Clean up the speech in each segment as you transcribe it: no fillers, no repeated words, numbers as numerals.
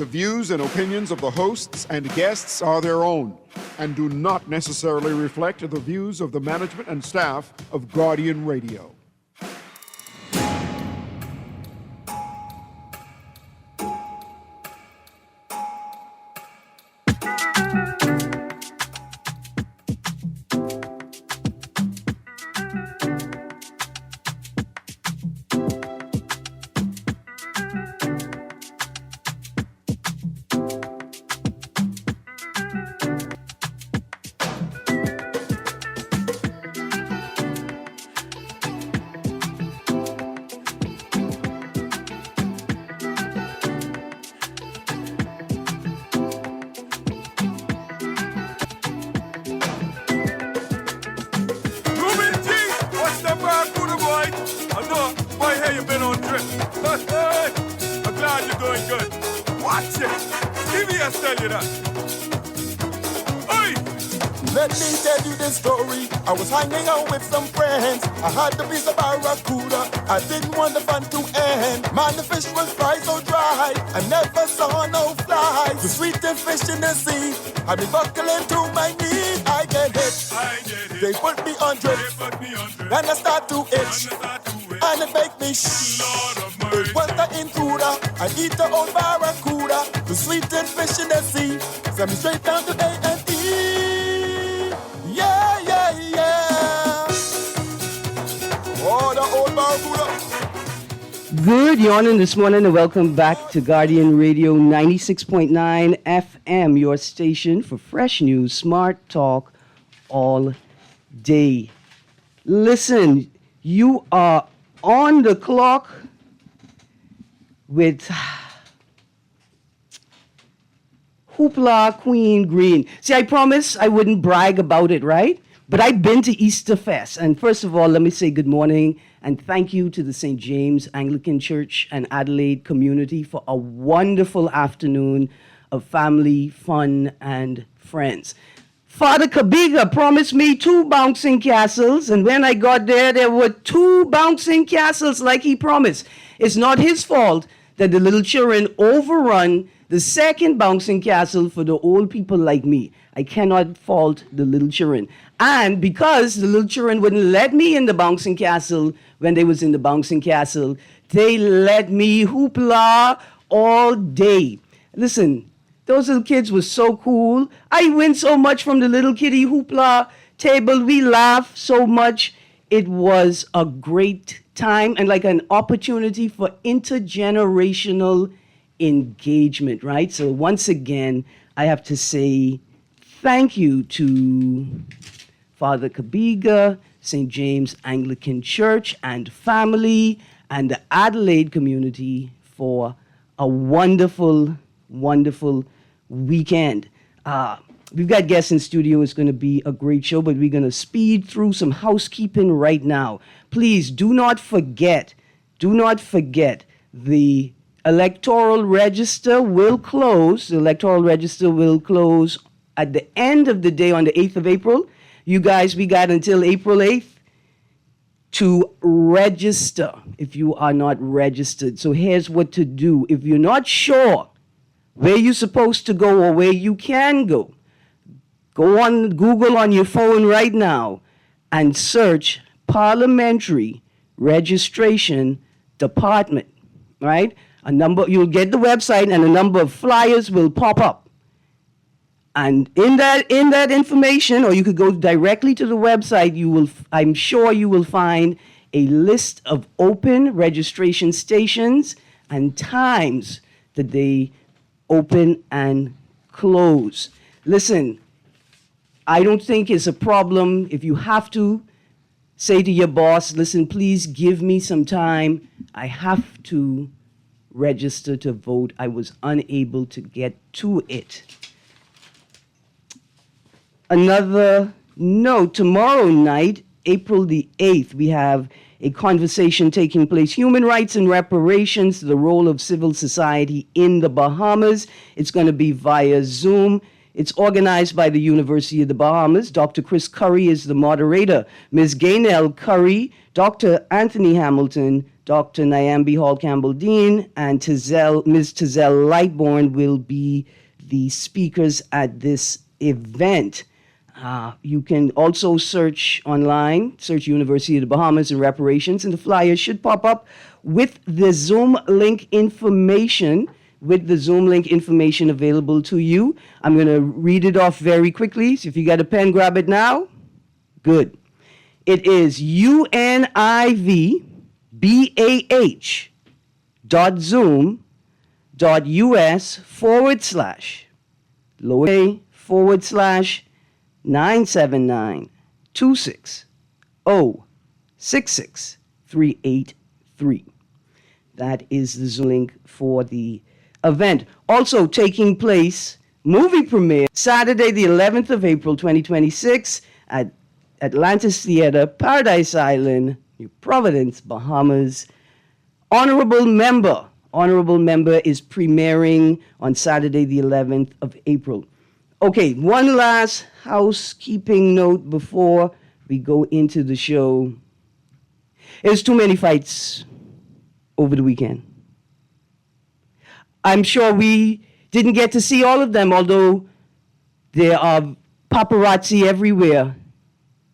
The views and opinions of the hosts and guests are their own and do not necessarily reflect the views of the management and staff of Guardian Radio. I was hanging out with some friends. I had the piece of barracuda. I didn't want the fun to end. Man, the fish was fried so dry. I never saw no flies. The sweetest fish in the sea. I be buckling to my knees. I get hit. They put me on drip. Then I start to itch. And it make me shh. It was the intruder. I eat the old barracuda. The sweetest fish in the sea. Send me straight down to A&E. Yeah, yeah, yeah. Oh, the old barracuda. Good morning this morning and welcome back to Guardian Radio 96.9 FM, your station for fresh news, smart talk all day. Listen, you are on the clock with Hoopla Queen Greene. See, I promised I wouldn't brag about it, right? But I've been to Easter Fest. And first of all, let me say good morning and thank you to the St. James Anglican Church and Adelaide community for a wonderful afternoon of family, fun, and friends. Father Kabiga promised me 2 bouncing castles, and when I got there were 2 bouncing castles like he promised. It's not his fault that the little children overrun the second bouncing castle for the old people like me. I cannot fault the little children. And because the little children wouldn't let me in the bouncing castle when they was in the bouncing castle, they let me hoopla all day. Listen, those little kids were so cool. I win so much from the little kiddie hoopla table. We laughed so much. It was a great time and like an opportunity for intergenerational engagement, right? So once again, I have to say thank you to Father Kabiga, St. James Anglican Church and family, and the Adelaide community for a wonderful, wonderful weekend. We've got guests in studio. It's going to be a great show, but we're going to speed through some housekeeping right now. Please do not forget, the electoral register will close. The electoral register will close at the end of the day on the 8th of April. You guys, we got until April 8th to register if you are not registered. So here's what to do. If you're not sure where you're supposed to go or where you can go, go on Google on your phone right now and search Parliamentary Registration Department, right? You'll get the website and a number of flyers will pop up. And in that information, or you could go directly to the website, I'm sure you will find a list of open registration stations and times that they open and close. Listen, I don't think it's a problem if you have to say to your boss, listen, please give me some time. I have to register to vote. I was unable to get to it. Another note, tomorrow night, April the 8th, we have a conversation taking place, Human Rights and Reparations, the Role of Civil Society in the Bahamas. It's going to be via Zoom. It's organized by the University of the Bahamas. Dr. Chris Curry is the moderator. Ms. Gaynell Curry, Dr. Anthony Hamilton, Dr. Nyambi Hall Campbell Dean and Ms. Tizelle Lightbourne will be the speakers at this event. You can also search online, search University of the Bahamas and reparations, and the flyer should pop up with the Zoom link information. Available to you. I'm going to read it off very quickly. So if you got a pen, grab it now. Good. It is univzoom.us/979-260-66383. That is the Zoom link for the event. Also taking place, movie premiere, Saturday the 11th of April 2026 at Atlantis Theater, Paradise Island, New Providence, Bahamas. Honorable Member is premiering on Saturday the 11th of April. Okay, one last housekeeping note before we go into the show. There's too many fights over the weekend. I'm sure we didn't get to see all of them, although there are paparazzi everywhere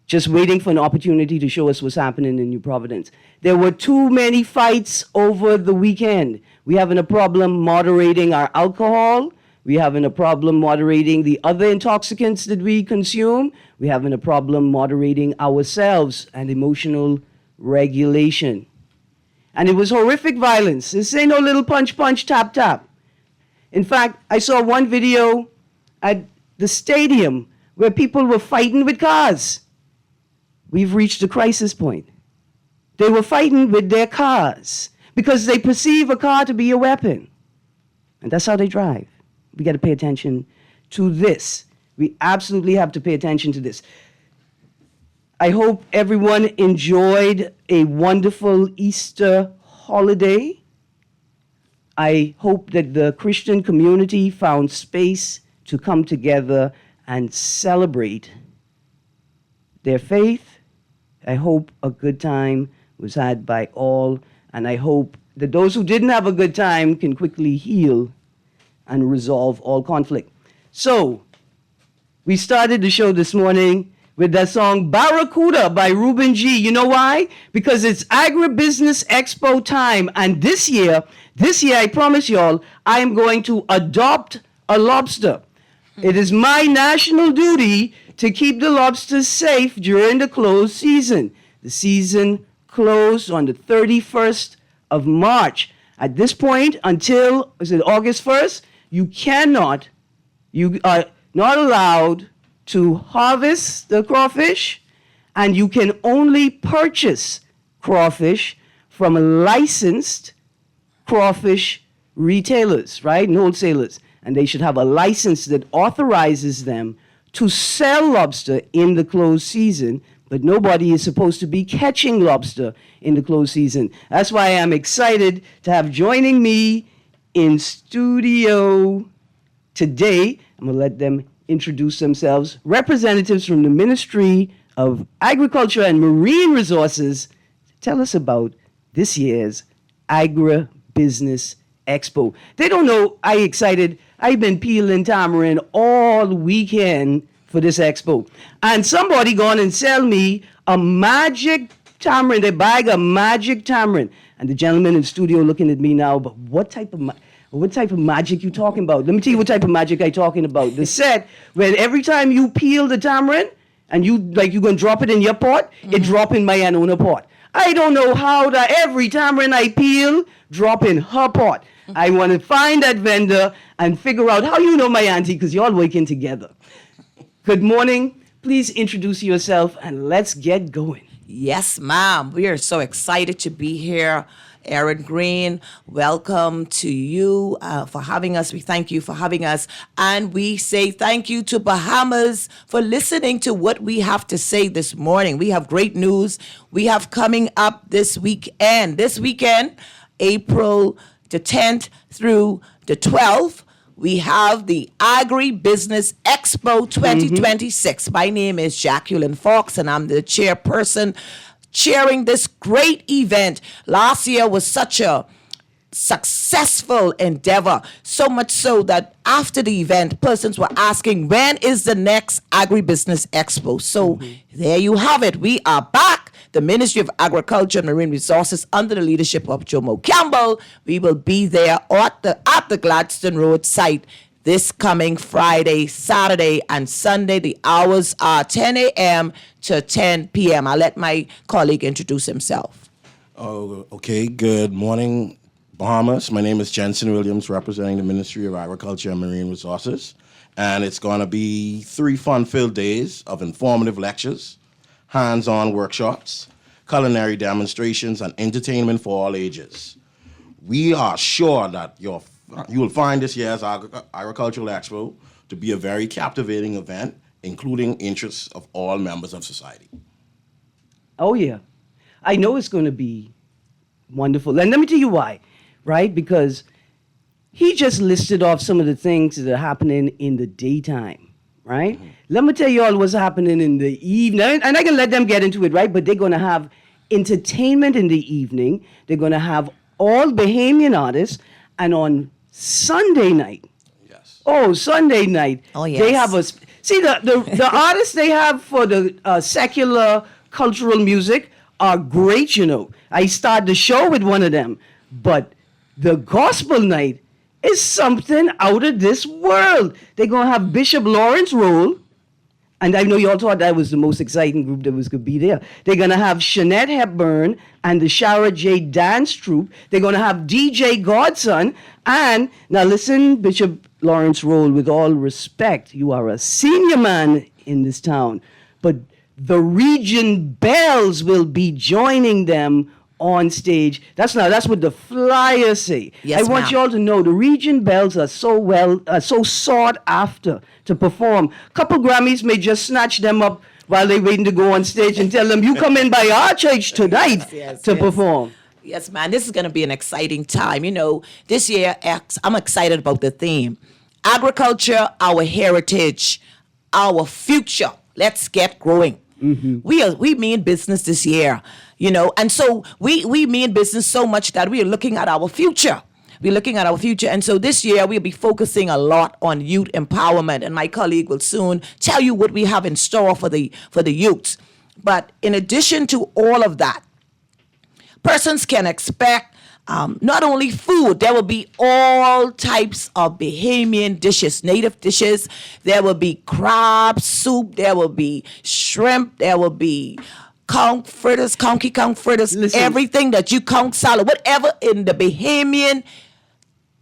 just waiting for an opportunity to show us what's happening in New Providence. There were too many fights over the weekend. We're having a problem moderating our alcohol. We're having a problem moderating the other intoxicants that we consume. We're having a problem moderating ourselves and emotional regulation. And it was horrific violence. This ain't no little punch, punch, tap, tap. In fact, I saw one video at the stadium where people were fighting with cars. We've reached a crisis point. They were fighting with their cars because they perceive a car to be a weapon. And that's how they drive. We got to pay attention to this. We absolutely have to pay attention to this. I hope everyone enjoyed a wonderful Easter holiday. I hope that the Christian community found space to come together and celebrate their faith. I hope a good time was had by all, and I hope that those who didn't have a good time can quickly heal and resolve all conflict. So, we started the show this morning with that song Barracuda by Ruben G. You know why? Because it's Agribusiness Expo time, and this year, I promise y'all, I am going to adopt a lobster. It is my national duty to keep the lobsters safe during the closed season. The season closed on the 31st of March. At this point, until August 1st, you are not allowed to harvest the crawfish, and you can only purchase crawfish from licensed crawfish retailers, right, and wholesalers. And they should have a license that authorizes them to sell lobster in the closed season, but nobody is supposed to be catching lobster in the closed season. That's why I'm excited to have joining me in studio today. I'm going to let them introduce themselves. Representatives from the Ministry of Agriculture and Marine Resources. Tell us about this year's Agribusiness Expo. They don't know how excited I've been peeling tamarind all weekend for this expo. And somebody gone and sell me a magic tamarind. They buy a magic tamarind. And the gentleman in the studio looking at me now, but what type of magic you talking about? Let me tell you what type of magic I talking about. The set where every time you peel the tamarind and you gonna drop it in your pot, it drop in my Anona pot. I don't know how that every tamarind I peel drop in her pot. I want to find that vendor and figure out how you know my auntie, because you're all working together. Good morning. Please introduce yourself and let's get going. Yes, ma'am. We are so excited to be here. Erin, Greene, welcome to you for having us. We thank you for having us. And we say thank you to Bahamas for listening to what we have to say this morning. We have great news. We have coming up this weekend, April the 10th through the 12th, we have the Agribusiness Expo 2026. My name is Jacqueline Fox, and I'm the chairperson, cheering this great event. Last year was such a successful endeavor, so much so that after the event, persons were asking, when is the next Agribusiness Expo? So there you have it. We are back. The Ministry of Agriculture and Marine Resources, under the leadership of Jomo Campbell, we will be there at the Gladstone Road site this coming Friday, Saturday, and Sunday. The hours are 10 a.m. to 10 p.m. I'll let my colleague introduce himself. Oh, okay. Good morning, Bahamas. My name is Jensen Williams, representing the Ministry of Agriculture and Marine Resources. And it's going to be 3 fun-filled days of informative lectures, hands-on workshops, culinary demonstrations, and entertainment for all ages. We are sure that you will find this year's Agricultural Expo to be a very captivating event, including interests of all members of society. Oh, yeah. I know it's going to be wonderful. And let me tell you why, right? Because he just listed off some of the things that are happening in the daytime, right? Mm-hmm. Let me tell you all what's happening in the evening. And I can let them get into it, right? But they're going to have entertainment in the evening. They're going to have all Bahamian artists. And on Sunday night, Sunday night, they have the artists they have for the secular cultural music are great, you know. I started the show with one of them. But the gospel night is something out of this world. They're going to have Bishop Lawrence Roll. And I know you all thought that was the most exciting group that was going to be there. They're going to have Shanette Hepburn and the Shara J. Dance Troupe. They're going to have DJ Godson. And now listen, Bishop Lawrence Roll, with all respect, you are a senior man in this town. But the Region Bells will be joining them on stage. That's what the flyers say. Yes, I want you all to know the Region Bells are so sought after to perform. Couple Grammys may just snatch them up while they're waiting to go on stage and tell them, you come in by our church tonight to perform. Yes, man, this is going to be an exciting time. You know, this year, I'm excited about the theme. Agriculture, our heritage, our future. Let's get growing. Mm-hmm. We mean business this year, you know, and so we mean business so much that we are looking at our future. We're looking at our future. And so this year we'll be focusing a lot on youth empowerment. And my colleague will soon tell you what we have in store for the youths. But in addition to all of that, persons can expect not only food, there will be all types of Bahamian dishes, native dishes. There will be crab soup. There will be shrimp. There will be conch fritters, everything that you conch salad, whatever in the Bahamian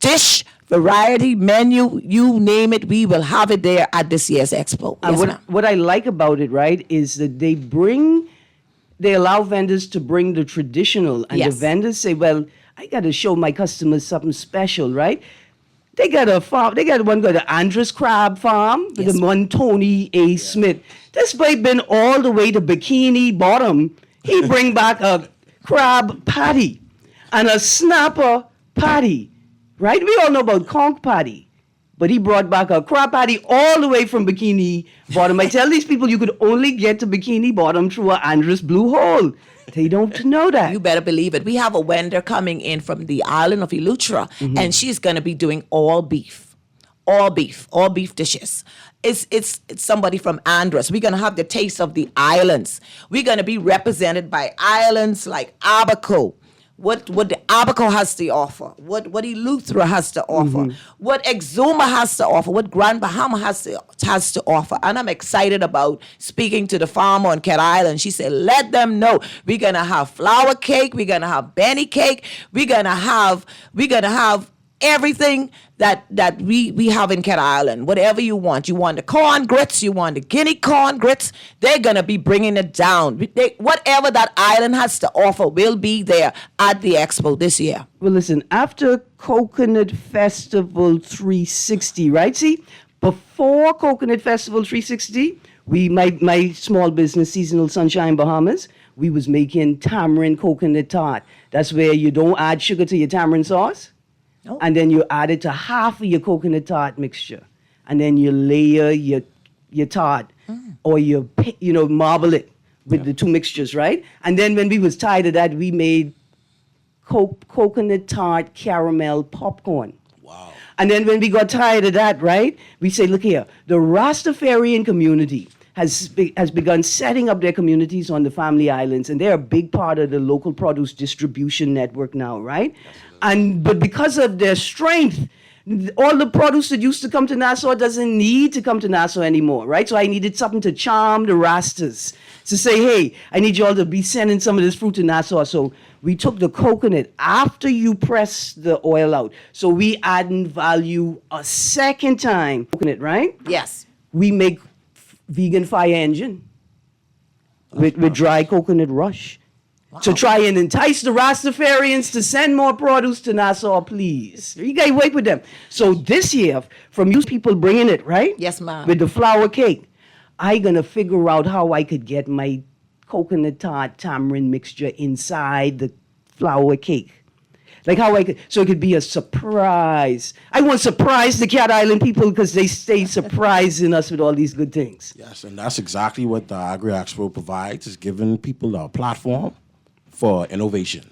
dish variety menu, you name it, we will have it there at this year's expo. Yes, what I like about it, right, is that they allow vendors to bring the traditional, and the vendors say, well, I got to show my customers something special, right? They got a farm. They got one called the Andrews Crab Farm with the one Tony A. Smith. This boy been all the way to Bikini Bottom. He bring back a crab patty and a snapper patty, right? We all know about conch patty, but he brought back a crab patty all the way from Bikini Bottom. I tell these people you could only get to Bikini Bottom through a Andrews Blue Hole. They don't know that. You better believe it. We have a vendor coming in from the island of Eleuthera, and she's going to be doing all beef dishes. It's somebody from Andros. We're going to have the taste of the islands. We're going to be represented by islands like Abaco. What the Abaco has to offer, what Eleuthera has to offer, what Exuma has to offer, what Grand Bahama has to offer. And I'm excited about speaking to the farmer on Cat Island. She said, let them know we're gonna have flour cake, we're gonna have benny cake, we're gonna have everything that we have in Cat Island. Whatever you want the corn grits, you want the guinea corn grits, they're going to be bringing it down. Whatever that island has to offer will be there at the expo this year. Well, listen, after Coconut Festival 360, right? See, before Coconut Festival 360, my small business, Seasonal Sunshine Bahamas, we was making tamarind coconut tart. That's where you don't add sugar to your tamarind sauce. Oh. And then you add it to half of your coconut tart mixture. And then you layer your tart or you marble it with the two mixtures, right? And then when we was tired of that, we made coconut tart caramel popcorn. Wow. And then when we got tired of that, right, we say, look here, the Rastafarian community has begun setting up their communities on the Family Islands, and they're a big part of the local produce distribution network now, right? But because of their strength, all the produce that used to come to Nassau doesn't need to come to Nassau anymore, right? So I needed something to charm the Rastas, to say, hey, I need you all to be sending some of this fruit to Nassau. So we took the coconut after you press the oil out. So we adding value a second time. Coconut, right? Yes. We make vegan fire engine with dry coconut rush. To try and entice the Rastafarians to send more produce to Nassau, please. You guys work with them. So this year, from you people bringing it, right? Yes, ma'am. With the flour cake, I gonna figure out how I could get my coconut tart tamarind mixture inside the flour cake. Like how I could, so it could be a surprise. I want to surprise the Cat Island people because they stay surprising us with all these good things. Yes, and that's exactly what the Agri Expo provides, is giving people a platform for innovation.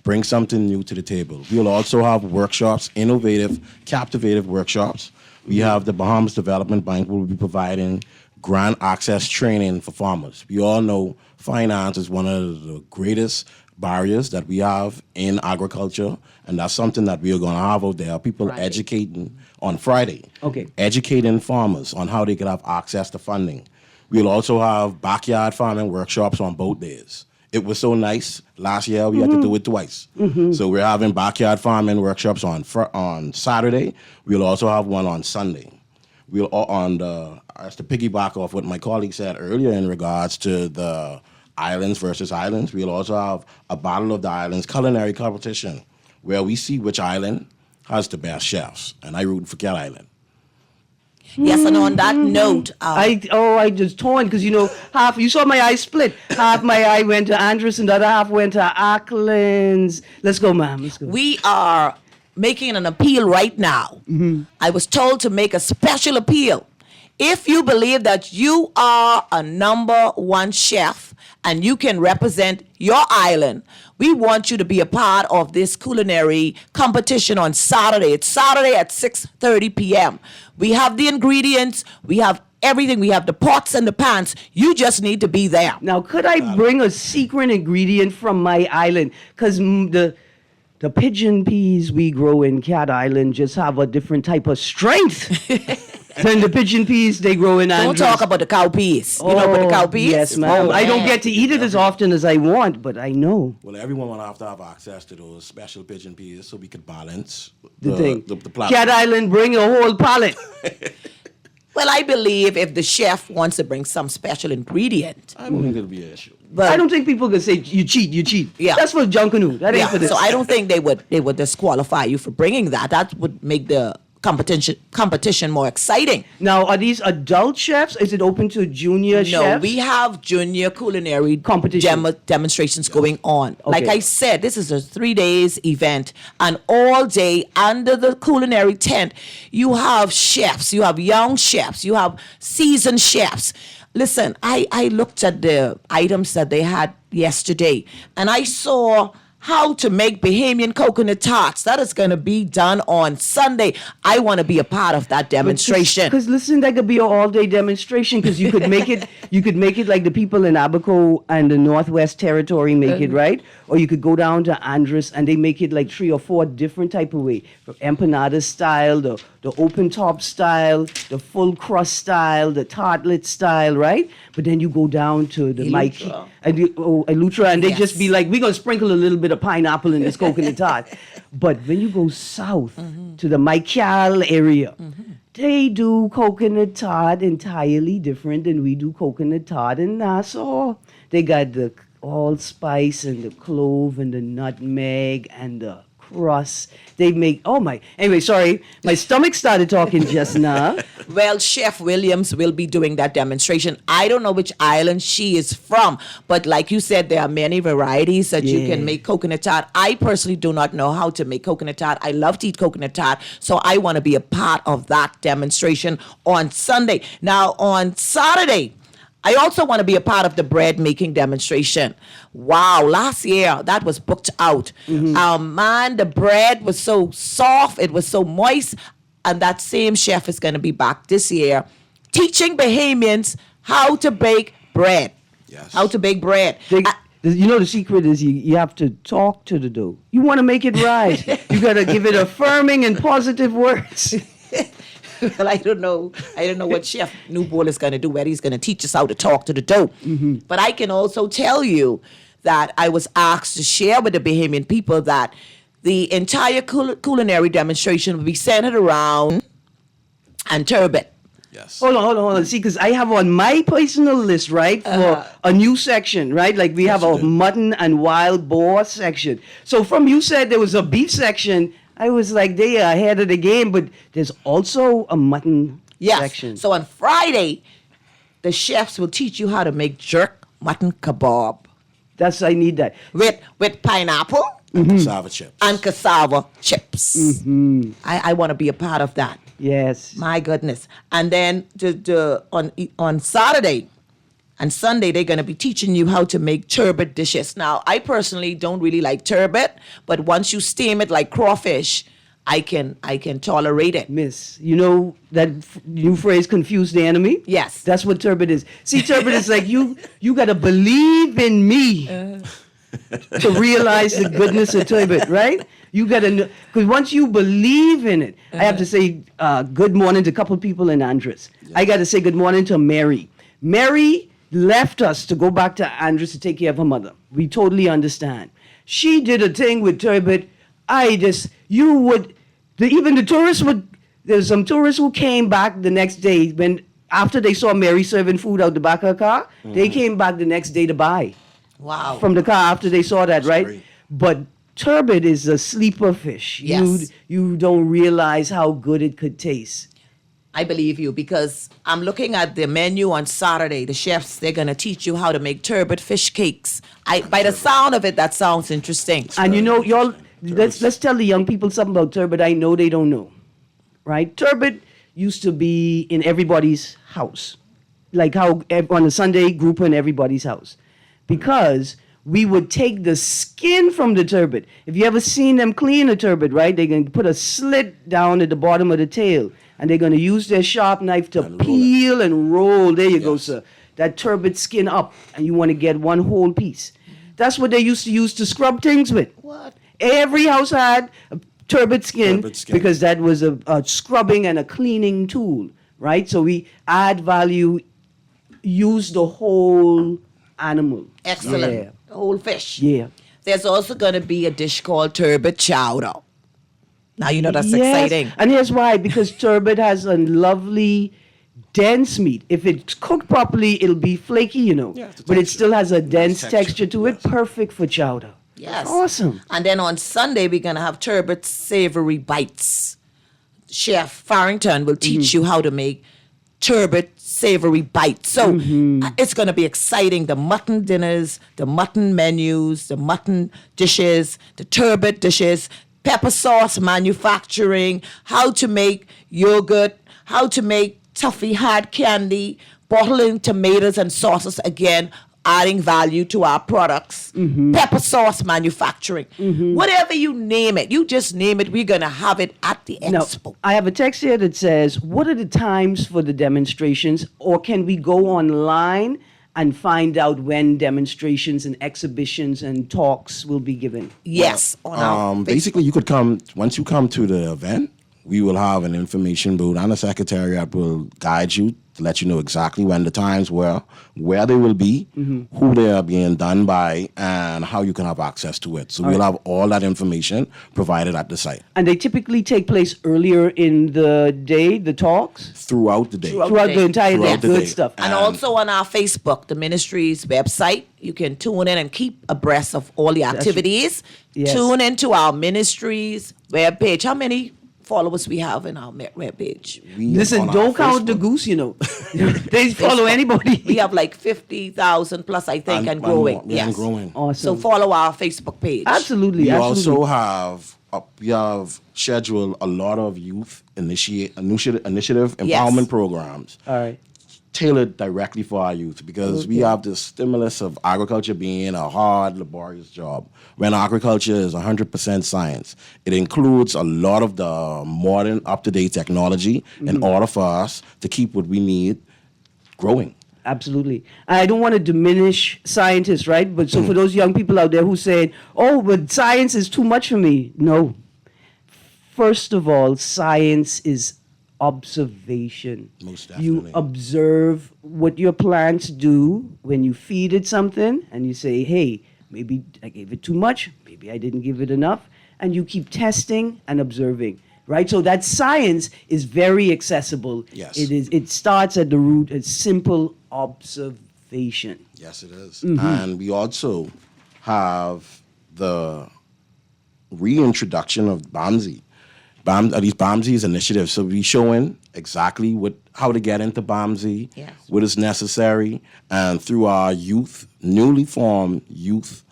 Bring something new to the table. We'll also have workshops, innovative, captivative workshops. We have the Bahamas Development Bank will be providing grant access training for farmers. We all know finance is one of the greatest barriers that we have in agriculture, and that's something that we are going to have out there. People educating on Friday. Okay. Educating farmers on how they can have access to funding. We'll also have backyard farming workshops on both days. It was so nice. Last year, we had to do it twice. So we're having backyard farming workshops on Saturday. We'll also have one on Sunday. As to piggyback off what my colleague said earlier in regards to the islands versus islands, we'll also have a Battle of the Islands culinary competition where we see which island has the best chefs. And I root for Cat Island. Yes, and on that note, I just torn because half you saw my eye split. Half my eye went to Andros and the other half went to Auckland's. Let's go, ma'am. Let's go. we are making an appeal right now. I was told to make a special appeal. If you believe that you are a number one chef and you can represent your island, we want you to be a part of this culinary competition on Saturday. It's Saturday at 6:30 p.m. We have the ingredients. We have everything. We have the pots and the pans. You just need to be there. Now, could I bring a secret ingredient from my island? Because the pigeon peas we grow in Cat Island just have a different type of strength than the pigeon peas they grow in Andros. Don't talk about the cowpeas. You know about the cowpeas? Yes, ma'am. Oh, I don't man. get to eat it as often as I want, but I know. Well, everyone will have to have access to those special pigeon peas so we could balance The thing. the platform. Cat Island, bring a whole pallet. Well, I believe if the chef wants to bring some special ingredient, I don't think it'll be an issue. but I don't think people can say you cheat, you cheat. Yeah. That's for Junkanoo. That ain't yeah, for this. so I don't think they would disqualify you for bringing that. That would make the competition more exciting. Now, are these adult chefs? Is it open to junior No, chefs? we have junior culinary Competition. demonstrations going on. Like Okay. I said, this is a 3 days event, and all day under the culinary tent, you have chefs, you have young chefs, you have seasoned chefs. Listen, I looked at the items that they had yesterday, and I saw how to make Bahamian coconut tarts. That is going to be done on Sunday. I want to be a part of that demonstration. Because listen, that could be an all-day demonstration. Because you could make it, you could make it like the people in Abaco and the Northwest Territory make it, right? Or you could go down to Andros and they make it like 3 or 4 different type of way, from empanada style, the open top style, the full crust style, the tartlet style, right? But then you go down to the Mike and Elutra, and they just be like, we're gonna sprinkle a little bit of pineapple in this coconut tart. But when you go south to the Michael area, they do coconut tart entirely different than we do coconut tart in Nassau. They got the allspice and the clove and the nutmeg and the crust. They make, anyway, sorry, my stomach started talking just now. Well, Chef Williams will be doing that demonstration. I don't know which island she is from, but like you said, there are many varieties that you can make coconut tart. I personally do not know how to make coconut tart. I love to eat coconut tart, so I want to be a part of that demonstration on Sunday. Now, on Saturday, I also want to be a part of the bread making demonstration. Wow, last year that was booked out. Man, the bread was so soft, it was so moist, and that same chef is going to be back this year teaching Bahamians how to bake bread. Yes. How to bake bread. The secret is you have to talk to the dough. You want to make it rise. You got to give it affirming and positive words. Well, I don't know what Chef Newbold is going to do, whether he's going to teach us how to talk to the dough. But I can also tell you that I was asked to share with the Bahamian people that the entire culinary demonstration will be centered around and turbot. Yes. Hold on. See, because I have on my personal list, right, for a new section, right? Like we have a mutton and wild boar section. So from you said there was a beef section, I was like, they are ahead of the game, but there's also a mutton section. So on Friday, the chefs will teach you how to make jerk mutton kebab. I need that. With pineapple Cassava chips. and cassava chips. I want to be a part of that. Yes. My goodness. And then on Saturday and Sunday, they're going to be teaching you how to make turbot dishes. Now, I personally don't really like turbot, but once you steam it like crawfish, I can tolerate it. Miss, you know that new phrase, confuse the enemy? Yes. That's what turbot is. See, turbot is like you got to believe in me to realize the goodness of turbot, right? You got to know, because once you believe in it, I have to say good morning to a couple people in Andres. I got to say good morning to Mary. Mary left us to go back to Andres to take care of her mother. We totally understand. She did a thing with turbot. Even the tourists there's some tourists who came back the next day after they saw Mary serving food out the back of her car, they came back the next day to buy. Wow. From the car after they saw that, right? Great. But turbot is a sleeper fish. Yes. You don't realize how good it could taste. I believe you because I'm looking at the menu on Saturday. The chefs, they're going to teach you how to make turbot fish cakes. By the sound of it, that sounds interesting. And y'all, let's tell the young people something about turbot I know they don't know, right? Turbot used to be in everybody's house, like how on a Sunday group in everybody's house, because we would take the skin from the turbot. If you ever seen them clean a turbot, right? They're going to put a slit down at the bottom of the tail, and they're going to use their sharp knife to peel and roll. There you go, sir. That turbot skin up, and you want to get one whole piece. That's what they used to use to scrub things with. What? Every house had a turbot skin because that was a scrubbing and a cleaning tool, right? So we add value, use the whole animal. Excellent. Yeah. The whole fish. Yeah. There's also going to be a dish called turbot chowder. Now, you know that's Yes. exciting. And here's why, because turbot has a lovely dense meat. If it's cooked properly, it'll be flaky, but it still has a dense texture to it, perfect for chowder. Yes. Awesome. And then on Sunday, we're going to have turbot savory bites. Chef Farrington will teach you how to make turbot savory bites. So it's going to be exciting. The mutton dinners, the mutton menus, the mutton dishes, the turbot dishes, pepper sauce manufacturing, how to make yogurt, how to make toffee hard candy, bottling tomatoes and sauces again, adding value to our products, pepper sauce manufacturing, whatever you name it, you just name it, we're going to have it at the expo. Now, I have a text here that says, what are the times for the demonstrations, or can we go online and find out when demonstrations and exhibitions and talks will be given? Yes. On our Basically, you could come, once you come to the event, we will have an information booth, and the secretariat will guide you to let you know exactly when the times were, where they will be, who they are being done by, and how you can have access to it. So we'll have all that information provided at the site. And they typically take place earlier in the day, the talks? Throughout the day. Throughout the entire day. Throughout the Good day. stuff. And also on our Facebook, the ministry's website, you can tune in and keep abreast of all the activities. Yes. Tune into our ministry's webpage. How many followers we have in our webpage? Listen, don't count the goose, They follow anybody. We have like 50,000 plus, I think, and growing. More. Yeah, and growing. Awesome. So follow our Facebook page. Absolutely. We absolutely. also have scheduled a lot of youth initiative empowerment programs. All right. tailored directly for our youth because we have the stimulus of agriculture being a hard, laborious job. When agriculture is 100% science, it includes a lot of the modern, up-to-date technology in order for us to keep what we need growing. Absolutely. I don't want to diminish scientists, right? But so for those young people out there who say, oh, but science is too much for me. No. First of all, science is observation. Most definitely. You observe what your plants do when you feed it something, and you say, hey, maybe I gave it too much, maybe I didn't give it enough, and you keep testing and observing. Right, so that science is very accessible. Yes. It starts at the root. It's simple observation. Yes, it is. And we also have the reintroduction of BAMSI. These BAMSI's initiatives. So we showing exactly how to get into BAMSI, Yes. what is necessary, and through our newly formed youth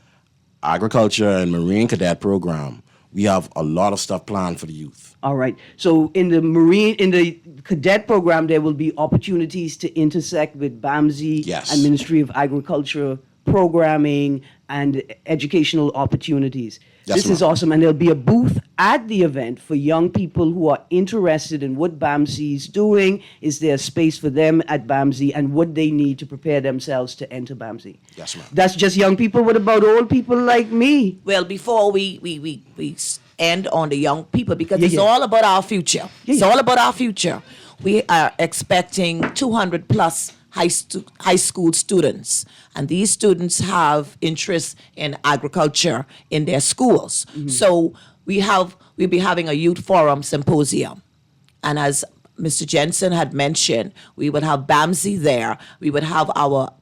agriculture and marine cadet program, we have a lot of stuff planned for the youth. All right. So in the cadet program, there will be opportunities to intersect with BAMSI Yes. and Ministry of Agriculture programming and educational opportunities. Yes, This is ma'am. awesome. And there'll be a booth at the event for young people who are interested in what BAMSI is doing. Is there a space for them at BAMSI and what they need to prepare themselves to enter BAMSI? Yes, ma'am. That's just young people. What about old people like me? Well, before we end on the young people, because Yeah, it's yeah. all about our future. It's yeah. all about our future. We are expecting 200 plus high school students, and these students have interest in agriculture in their schools. So we'll be having a youth forum symposium, and as Mr. Jensen had mentioned, we would have BAMSI there. We would have our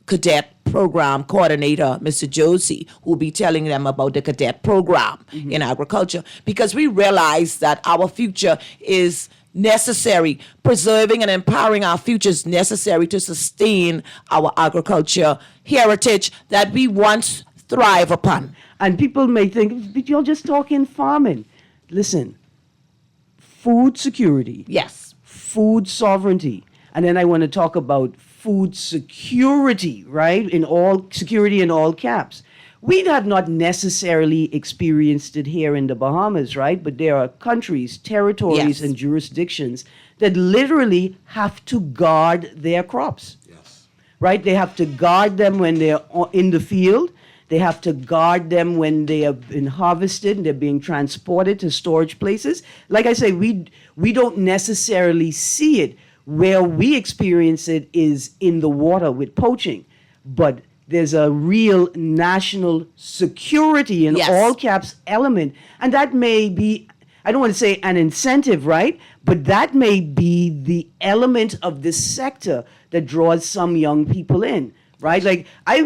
cadet program coordinator, Mr. Josie, who will be telling them about the cadet program in agriculture, because we realize that our future is necessary. Preserving and empowering our future is necessary to sustain our agriculture heritage that we once thrive upon. And people may think, but you're just talking farming. Listen, food security, Yes. food sovereignty, and then I want to talk about food security, right? Security in all caps. We have not necessarily experienced it here in the Bahamas, right? But there are countries, territories, Yes. and jurisdictions that literally have to guard their crops. Yes. Right? They have to guard them when they're in the field. They have to guard them when they have been harvested and they're being transported to storage places. Like I say, we don't necessarily see it. Where we experience it is in the water with poaching. But there's a real national security in Yes. all caps element. And that may be, I don't want to say an incentive, right? But that may be the element of this sector that draws some young people in, right? Like I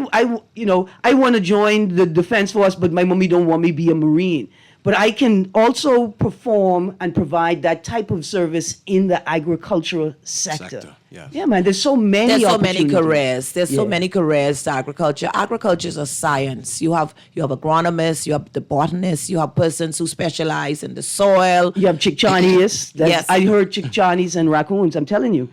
want to join the Defense Force, but my mommy don't want me to be a Marine. But I can also perform and provide that type of service in the agricultural sector. Yes. Yeah, man. There's so many. There's so many opportunities. careers. There's so Yeah. many careers to agriculture. Agriculture is a science. You have agronomists, you have the botanists, you have persons who specialize in the soil. You have Chickchanias. Yes. I heard Chickchanis and raccoons. I'm telling you,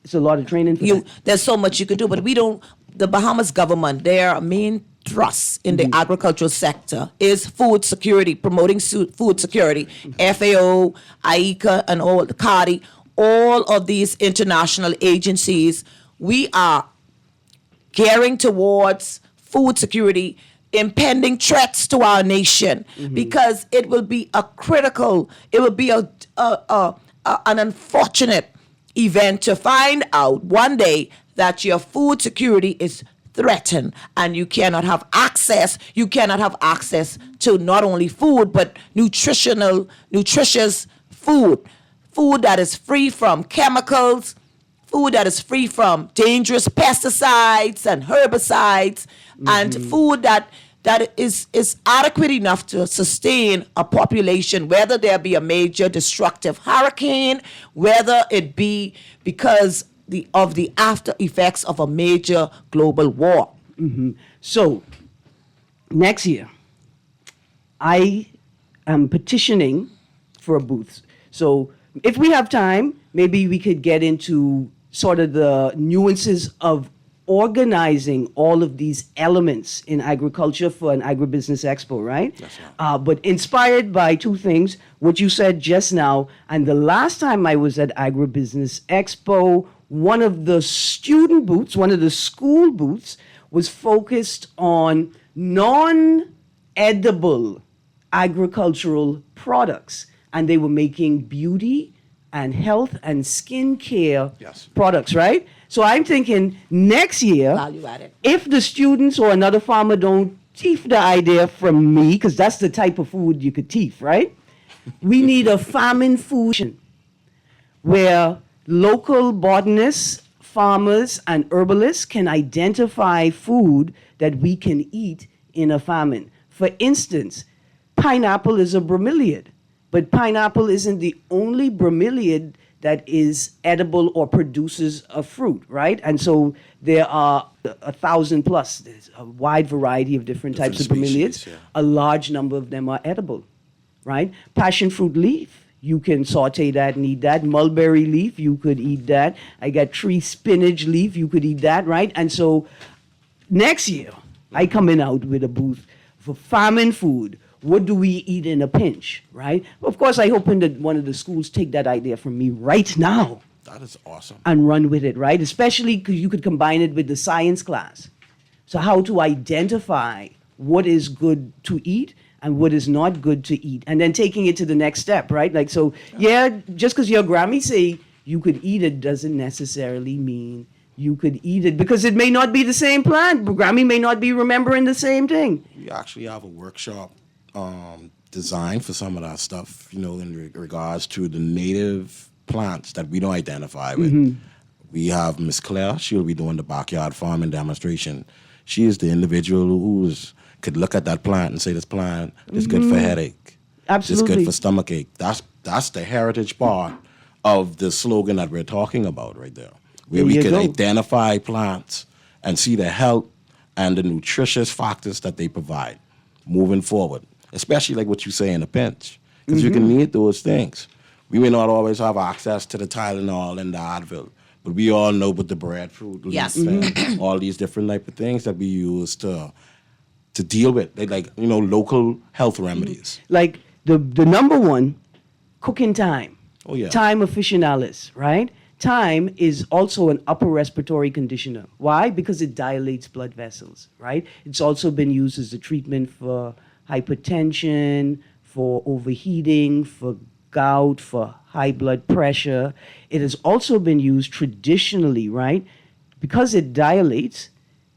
it's a lot of training for that. There's so much you could do, but we don't. The Bahamas government, their main thrust in the agricultural sector is food security, promoting food security. FAO, IECA, and all the CARDI, all of these international agencies, we are gearing towards food security, impending threats to our nation, because it will be an unfortunate event to find out one day that your food security is threatened and you cannot have access to not only food but nutritious food that is free from chemicals, food that is free from dangerous pesticides and herbicides, and food that is adequate enough to sustain a population, whether there be a major destructive hurricane, whether it be because of the after effects of a major global war. So, next year, I am petitioning for a booth. So, if we have time, maybe we could get into sort of the nuances of organizing all of these elements in agriculture for an agribusiness expo, right? Yes, ma'am. But inspired by two things, what you said just now, and the last time I was at Agribusiness Expo, one of the student booths, one of the school booths, was focused on non-edible agricultural products. And they were making beauty and health and skincare Yes. products, right? So I'm thinking next year, Value added. if the students or another farmer don't teeth the idea from me, because that's the type of food you could teeth, right? We need a famine fusion where local botanists, farmers, and herbalists can identify food that we can eat in a famine. For instance, pineapple is a bromeliad, but pineapple isn't the only bromeliad that is edible or produces a fruit, right? And so there are 1,000 plus. There's a wide variety of different types of bromeliads. Species, yeah. A large number of them are edible, right? Passion fruit leaf, you can saute that and eat that. Mulberry leaf, you could eat that. I got tree spinach leaf, you could eat that, right? And so next year, I coming out with a booth for famine food. What do we eat in a pinch, right? Of course, I hoping that one of the schools take that idea from me right now That is awesome. and run with it, right? Especially because you could combine it with the science class. So how to identify what is good to eat and what is not good to eat, and then taking it to the next step, right? Like, so, yeah, just because your Grammy say you could eat it doesn't necessarily mean you could eat it, because it may not be the same plant. Grammy may not be remembering the same thing. We actually have a workshop designed for some of that stuff, you know, in regards to the native plants that we don't identify with. We have Miss Claire. She'll be doing the backyard farming demonstration. She is the individual who could look at that plant and say, this plant is good for headache. Absolutely. It's good for stomachache. That's the heritage part of the slogan that we're talking about right there. Where There we you can go. identify plants and see the health and the nutritious factors that they provide moving forward, especially like what you say in a pinch, because you can need those things. We may not always have access to the Tylenol and the Advil, but we all know about the breadfruit leaf Yes. and all these different type of things that we use to deal with, like you know, local health remedies. Like the number one, cooking thyme. Oh, yeah. Thyme officinalis, right? Thyme is also an upper respiratory conditioner. Why? Because it dilates blood vessels, right? It's also been used as a treatment for hypertension, for overheating, for gout, for high blood pressure. It has also been used traditionally, right? Because it dilates,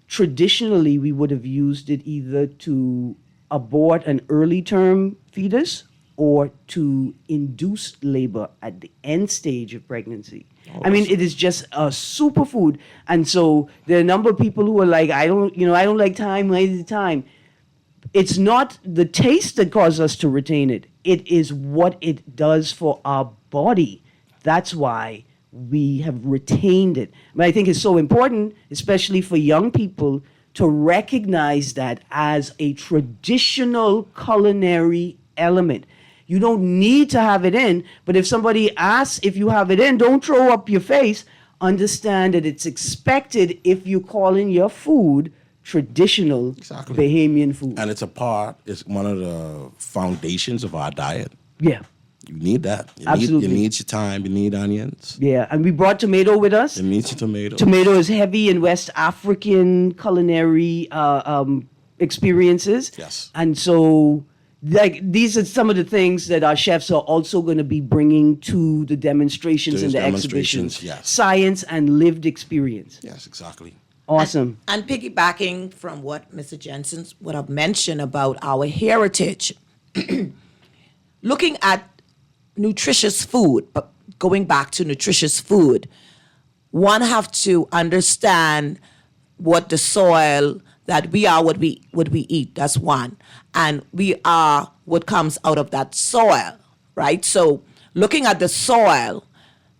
traditionally we would have used it either to abort an early term fetus or to induce labor at the end stage of pregnancy. I mean, it is just a superfood. And so there are a number of people who are like, I don't like thyme, why is it thyme? It's not the taste that causes us to retain it. It is what it does for our body. That's why we have retained it. But I think it's so important, especially for young people, to recognize that as a traditional culinary element. You don't need to have it in, but if somebody asks if you have it in, don't throw up your face. Understand that it's expected if you call in your food traditional Exactly. Bahamian food. And it's one of the foundations of our diet. Yeah, You need that. Absolutely. You need your thyme, you need onions, yeah. And we brought tomato with us. you need your tomatoes. Tomato is heavy in West African culinary experiences. Yes. And so, like, these are some of the things that our chefs are also going to be bringing to the demonstrations Those and the demonstrations, exhibitions. yes. Science and lived experience. Yes, exactly. Awesome. And piggybacking from what Mr. Jensen would have mentioned about our heritage, looking at nutritious food, but going back to nutritious food, one have to understand what the soil that we are, what we eat. That's one, and we are what comes out of that soil, right? So looking at the soil,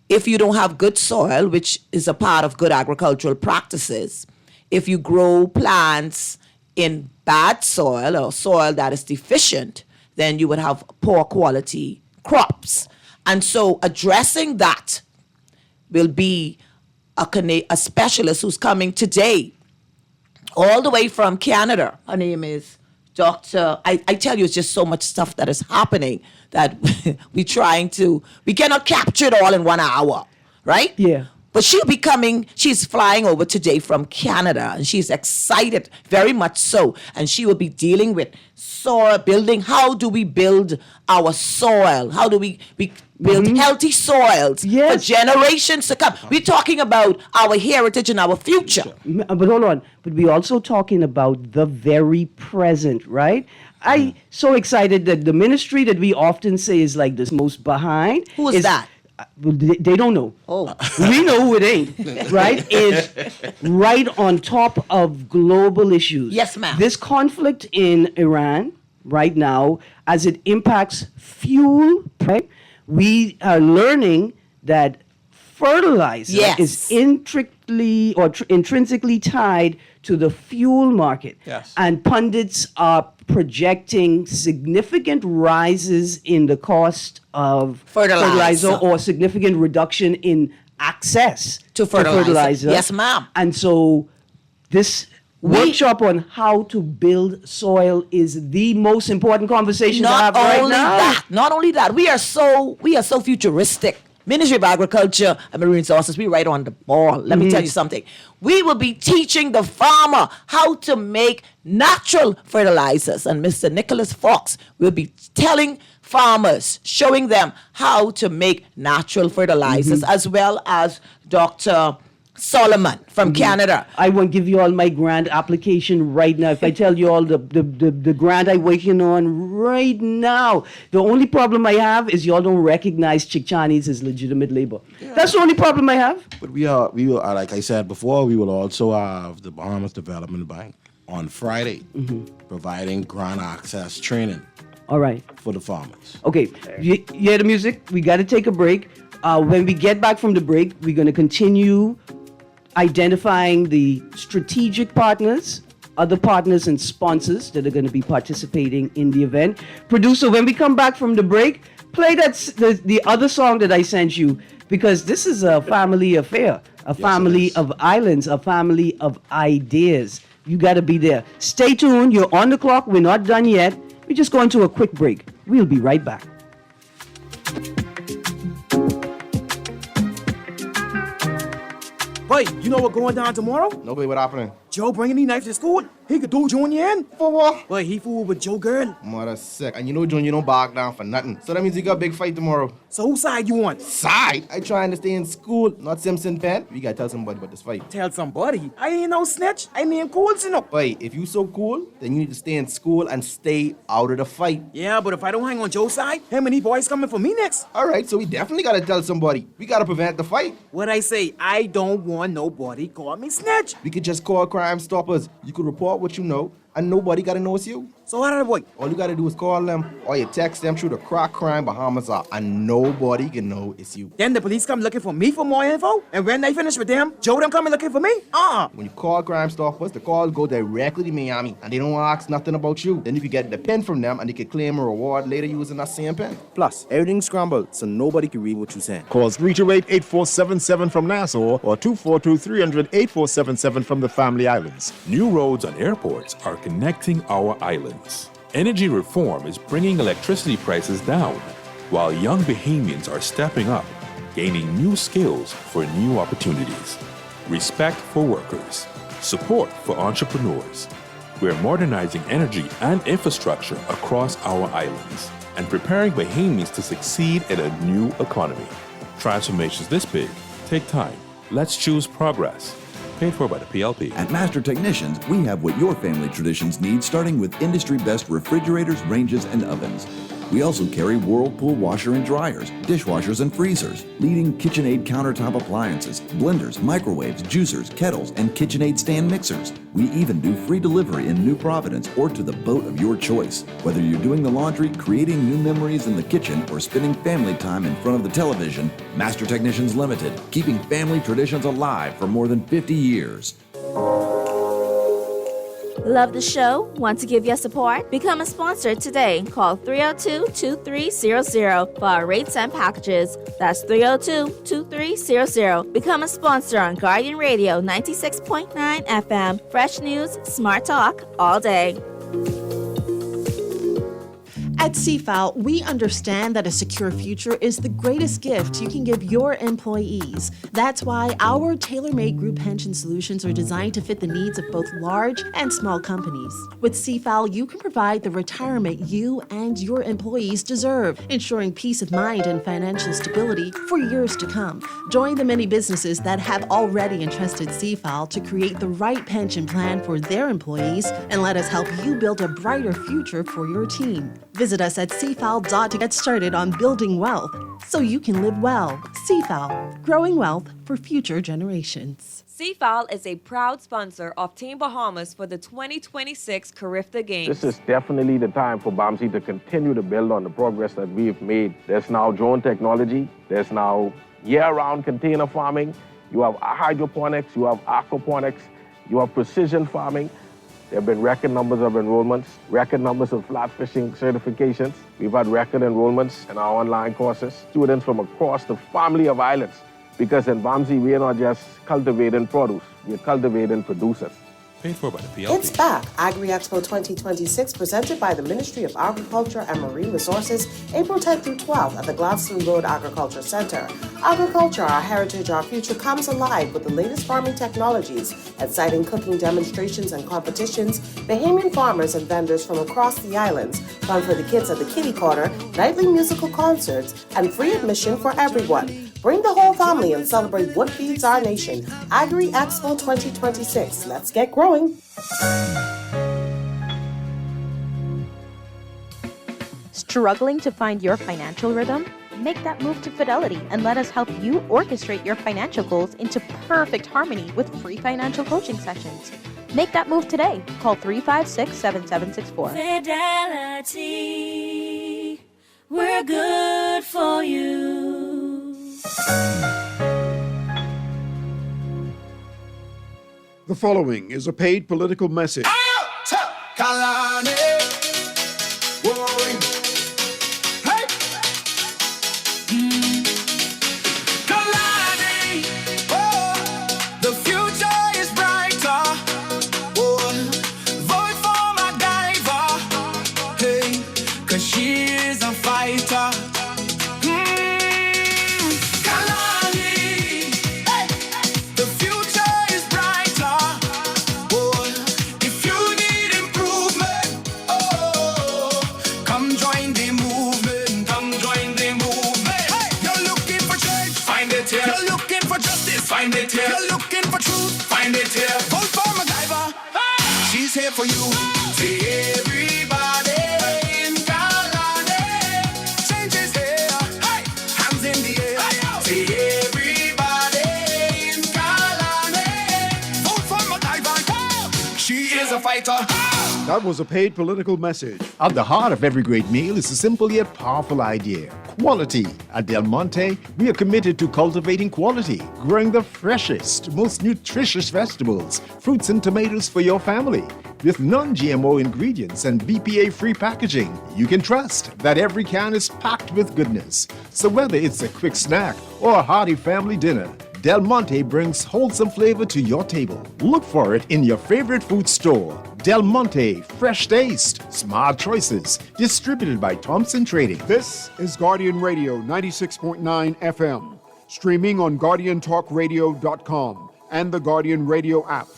if you don't have good soil, which is a part of good agricultural practices, if you grow plants in bad soil or soil that is deficient, then you would have poor quality crops. And so addressing that will be a specialist who's coming today, all the way from Canada. Her name is Dr. I tell you, it's just so much stuff that is happening that we cannot capture it all in 1 hour, right? Yeah. But she's flying over today from Canada, and she's excited, very much so. And she will be dealing with soil building. How do we build our soil? How do we build healthy soils for generations to come? We're talking about our heritage and our future. But hold on. But we're also talking about the very present, right? I so excited that the ministry that we often say is like this most behind. Who is that? Well, they don't know. Oh. We know who it ain't, right? Is right on top of global issues. Yes, ma'am. This conflict in Iran right now, as it impacts fuel, right? We are learning that fertilizer is intrinsically tied to the fuel market. Yes. And pundits are projecting significant rises in the cost of fertilizer or significant reduction in access to fertilizer. Yes, ma'am. And so this workshop on how to build soil is the most important conversation to have right now. Not only that, we are so futuristic. Ministry of Agriculture and Marine Resources, we right on the ball. Let me tell you something. We will be teaching the farmer how to make natural fertilizers. And Mr. Nicholas Fox will be telling farmers, showing them how to make natural fertilizers, as well as Dr. Solomon from Canada. I want to give you all my grant application right now. If I tell you all the grant I'm working on right now, the only problem I have is y'all don't recognize Chickchanis as legitimate labor. Yeah. That's the only problem I have. But we will, like I said before, we will also have the Bahamas Development Bank on Friday providing grant access training. All right. For the farmers. Okay, you hear the music? We got to take a break. When we get back from the break, we're going to continue identifying the strategic partners, other partners and sponsors that are going to be participating in the event. Producer, when we come back from the break, play the other song that I sent you, because this is a family affair, a family of islands, a family of ideas. You got to be there. Stay tuned. You're on the clock. We're not done yet. We're just going to a quick break. We'll be right back. Hey, you know what's going down tomorrow? Nobody, what happening? Joe bringing these knives to school. He could do Junior in. For what? But he fooled with Joe girl. Mother sick. And you know Junior don't back down for nothing. So that means he got a big fight tomorrow. So whose side you on? Side? I trying to stay in school, not Simpson Pen. We gotta tell somebody about this fight. Tell somebody. I ain't no snitch. I mean cool, you know. Wait, if you so cool, then you need to stay in school and stay out of the fight. Yeah, but if I don't hang on Joe's side, him and these boys coming for me next. All right, so we definitely gotta tell somebody. We gotta prevent the fight. What I say, I don't want nobody call me snitch. We could just call Crime Stoppers. You could report what you know, and nobody gotta know it's you. So how did I avoid? All you gotta do is call them, or you text them through the Crack Crime Bahamas app, and nobody can know it's you. Then the police come looking for me for more info, and when they finish with them, Joe them coming looking for me? When you call Crime Stoppers, the calls go directly to Miami, and they don't ask nothing about you. Then you can get the pen from them, and they can claim a reward later using that same pen. Plus, everything's scrambled, so nobody can read what you're saying. Call 328-8477 from Nassau or 242-300-8477 from the Family Islands. New roads and airports are connecting our islands. Energy reform is bringing electricity prices down, while young Bahamians are stepping up, gaining new skills for new opportunities. Respect for workers. Support for entrepreneurs. We're modernizing energy and infrastructure across our islands and preparing Bahamians to succeed in a new economy. Transformations this big take time. Let's choose progress. Paid for by the PLP. At Master Technicians, we have what your family traditions need, starting with industry-best refrigerators, ranges, and ovens. We also carry Whirlpool washer and dryers, dishwashers and freezers, leading KitchenAid countertop appliances, blenders, microwaves, juicers, kettles, and KitchenAid stand mixers. We even do free delivery in New Providence or to the boat of your choice. Whether you're doing the laundry, creating new memories in the kitchen, or spending family time in front of the television, Master Technicians Limited, keeping family traditions alive for more than 50 years. Love the show? Want to give your support? Become a sponsor today. Call 302-2300 for our rates and packages. That's 302-2300. Become a sponsor on Guardian Radio 96.9 FM. Fresh news, smart talk, all day. At CFAL, we understand that a secure future is the greatest gift you can give your employees. That's why our tailor-made group pension solutions are designed to fit the needs of both large and small companies. With CFAL, you can provide the retirement you and your employees deserve, ensuring peace of mind and financial stability for years to come. Join the many businesses that have already entrusted CFAL to create the right pension plan for their employees, and let us help you build a brighter future for your team. Visit us at cfal.com to get started on building wealth so you can live well. CFAL, growing wealth for future generations. CFAL is a proud sponsor of Team Bahamas for the 2026 Carifta Games. This is definitely the time for BAMSI to continue to build on the progress that we've made. There's now drone technology. There's now year-round container farming. You have hydroponics. You have aquaponics. You have precision farming. There have been record numbers of enrollments, record numbers of flat fishing certifications. We've had record enrollments in our online courses. Students from across the family of islands. Because in BAMSI, we are not just cultivating produce, we're cultivating producers. Paid for by the PLP. It's back. Agri-Expo 2026, presented by the Ministry of Agriculture and Marine Resources, April 10th through 12th at the Gladstone Road Agriculture Center. Agriculture, our heritage, our future, comes alive with the latest farming technologies, exciting cooking demonstrations and competitions, Bahamian farmers and vendors from across the islands, fun for the kids at the Kitty Corner, nightly musical concerts, and free admission for everyone. Bring the whole family and celebrate what feeds our nation. Agri-Expo 2026. Let's get growing. Struggling to find your financial rhythm? Make that move to Fidelity and let us help you orchestrate your financial goals into perfect harmony with free financial coaching sessions. Make that move today. Call 356-7764. Fidelity, we're good for you. The following is a paid political message. The future is brighter. Vote for my diver. Hey, 'cause she is a fighter. Find it here. You're looking for truth. Find it here. Vote for MacGyver. She's here for you. See everybody in Kalani. Change is here. Hey. Hands in the air. See everybody in Kalani. Vote for MacGyver. She is a fighter. That was a paid political message. At the heart of every great meal is a simple yet powerful idea: quality. At Del Monte, we are committed to cultivating quality, growing the freshest, most nutritious vegetables, fruits, and tomatoes for your family. With non-GMO ingredients and BPA-free packaging, you can trust that every can is packed with goodness. So whether it's a quick snack or a hearty family dinner, Del Monte brings wholesome flavor to your table. Look for it in your favorite food store. Del Monte, fresh taste, smart choices. Distributed by Thompson Trading. This is Guardian Radio 96.9 FM. Streaming on GuardianTalkRadio.com and the Guardian Radio app.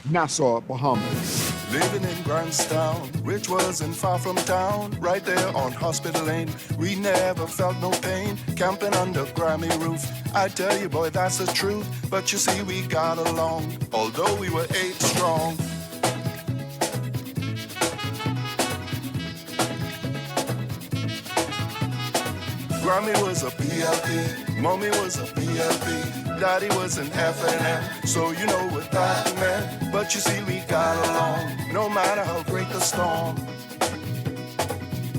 Nassau, Bahamas. Living in Grantstown, which wasn't far from town, right there on Hospital Lane. We never felt no pain, camping under grimy roof. I tell you, boy, that's the truth. But you see, we got along, although we were 8 strong. Grammy was a PLP, Mommy was a PLP, Daddy was an FNM, so you know what that meant. But you see, we got along, no matter how great the storm.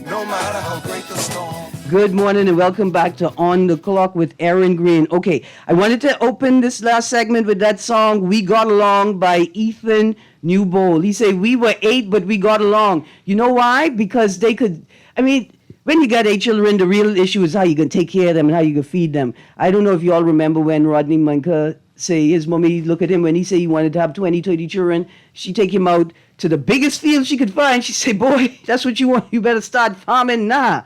No matter how great the storm. Good morning and welcome back to On the Clock with Erin Greene. Okay, I wanted to open this last segment with that song, We Got Along by Ethan Newbold. He said, we were 8, but we got along. You know why? Because they could, when you got 8 children, the real issue is how you can take care of them and how you can feed them. I don't know if you all remember when Rodney Munker say his mommy look at him when he said he wanted to have 20, 30 children. She take him out to the biggest field she could find. She said, boy, that's what you want. You better start farming now.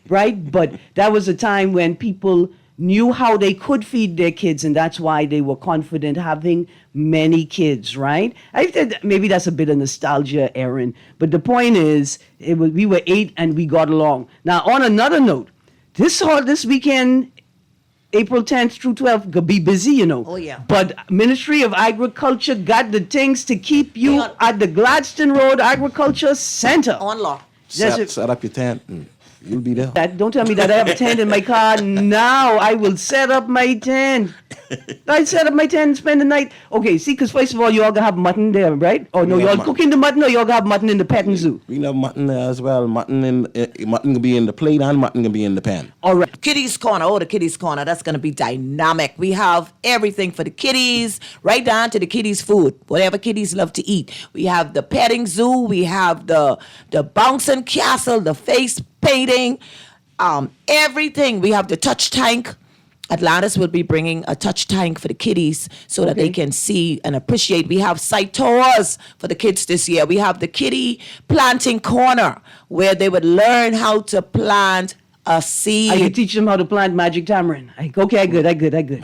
Right? But that was a time when people knew how they could feed their kids, and that's why they were confident having many kids, right? I think maybe that's a bit of nostalgia, Erin. But the point is, we were 8 and we got along. Now, on another note, this weekend, April 10th through 12th, could be busy, you know. Oh, yeah. But Ministry of Agriculture got the things to keep you at the Gladstone Road Agriculture Center. On law. Set up your tent and you'll be there. Don't tell me that I have a tent in my car. Now I will set up my tent. I set up my tent and spend the night. Okay, see, because first of all, you all gonna have mutton there, right? Or no, you all cooking the mutton, or you all gonna have mutton in the petting zoo? We have mutton there as well. Mutton can be in the plate and mutton can be in the pan. All right. Kiddies Corner. Oh, the Kiddies Corner. That's going to be dynamic. We have everything for the kiddies, right down to the kiddies' food, whatever kiddies love to eat. We have the petting zoo. We have the bouncing castle, the face painting, everything. We have the touch tank. Atlantis will be bringing a touch tank for the kiddies so that they can see and appreciate. We have site tours for the kids this year. We have the kiddie planting corner where they would learn how to plant a seed. I can teach them how to plant magic tamarind. I good.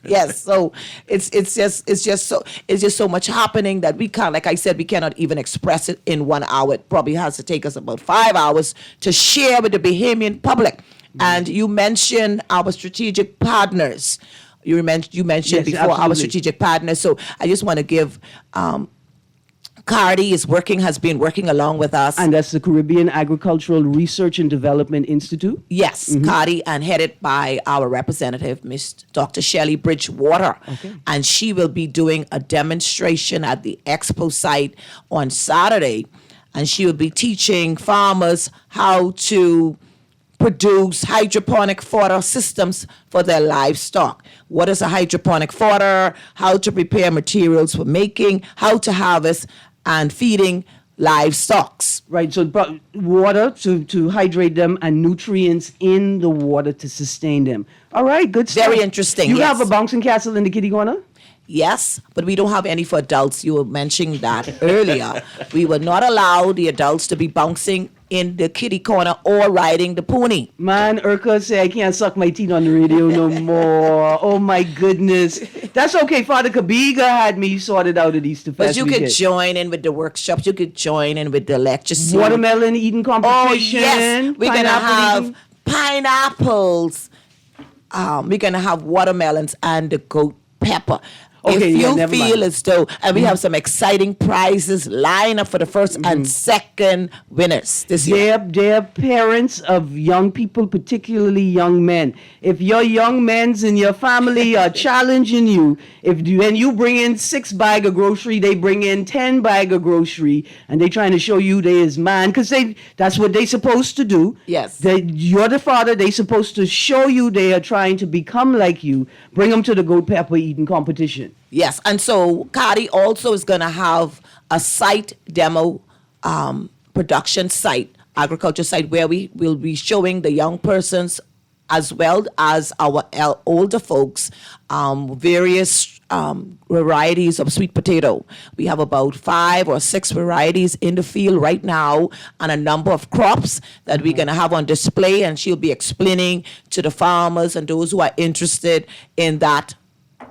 Yes, so it's just so much happening that we can't, like I said, we cannot even express it in 1 hour. It probably has to take us about 5 hours to share with the Bahamian public. And you mentioned our strategic partners. You mentioned Yes, before our absolutely. strategic partners. So I just want to give Cardi has been working along with us. And that's the Caribbean Agricultural Research and Development Institute. Yes, Cardi, and headed by our representative, Miss Dr. Shelley Bridgewater. Okay. And she will be doing a demonstration at the expo site on Saturday. And she will be teaching farmers how to produce hydroponic fodder systems for their livestock. What is a hydroponic fodder? How to prepare materials for making, how to harvest and feeding livestock. Right, so water to hydrate them and nutrients in the water to sustain them. All right, good stuff. Very interesting, You yes. have a bouncing castle in the kiddie corner? Yes, but we don't have any for adults. You were mentioning that earlier. We will not allow the adults to be bouncing in the kiddie corner or riding the pony. Man, Urka say I can't suck my teeth on the radio no more. Oh my goodness. That's okay. Father Kabiga had me sorted out at Easter Fest. But you could join in with the workshops. You could join in with the lectures. Watermelon eating competition. Oh, yes. We're going to have pineapples. We're going to have watermelons and the goat pepper. Okay, if yeah, you never feel mind. as though, and we have some exciting prizes lined up for the first and second winners this year. They're parents of young people, particularly young men. If your young men's in your family are challenging you, when you bring in 6 bag of grocery, they bring in 10 bag of grocery, and they trying to show you they is man, because that's what they supposed to do. Yes. You're the father. They supposed to show you they are trying to become like you. Bring them to the goat pepper eating competition. Yes, and so Cardi also is going to have a site demo production site, agriculture site, where we will be showing the young persons as well as our older folks various varieties of sweet potato. We have about 5 or 6 varieties in the field right now and a number of crops that we're going to have on display, and she'll be explaining to the farmers and those who are interested in that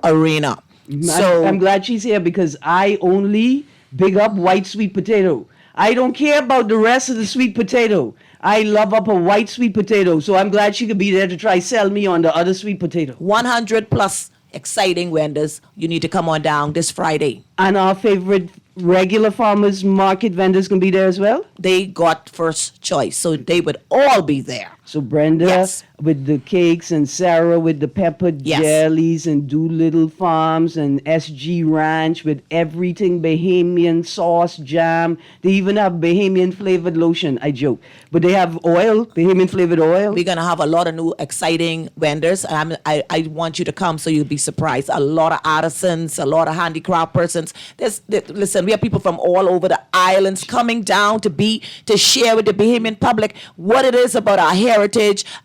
arena. So I'm glad she's here because I only big up white sweet potato. I don't care about the rest of the sweet potato. I love up a white sweet potato, so I'm glad she could be there to try sell me on the other sweet potato. 100 plus exciting vendors. You need to come on down this Friday. And our favorite regular farmers market vendors can be there as well? They got first choice, so they would all be there. So Brenda with the cakes and Sarah with the peppered jellies and Doolittle Farms and SG Ranch with everything Bahamian sauce, jam. They even have Bahamian flavored lotion. I joke. But they have oil, Bahamian flavored oil. We're going to have a lot of new exciting vendors. I want you to come so you'll be surprised. A lot of artisans, a lot of handicraft persons. Listen, we have people from all over the islands coming down to share with the Bahamian public what it is about our heritage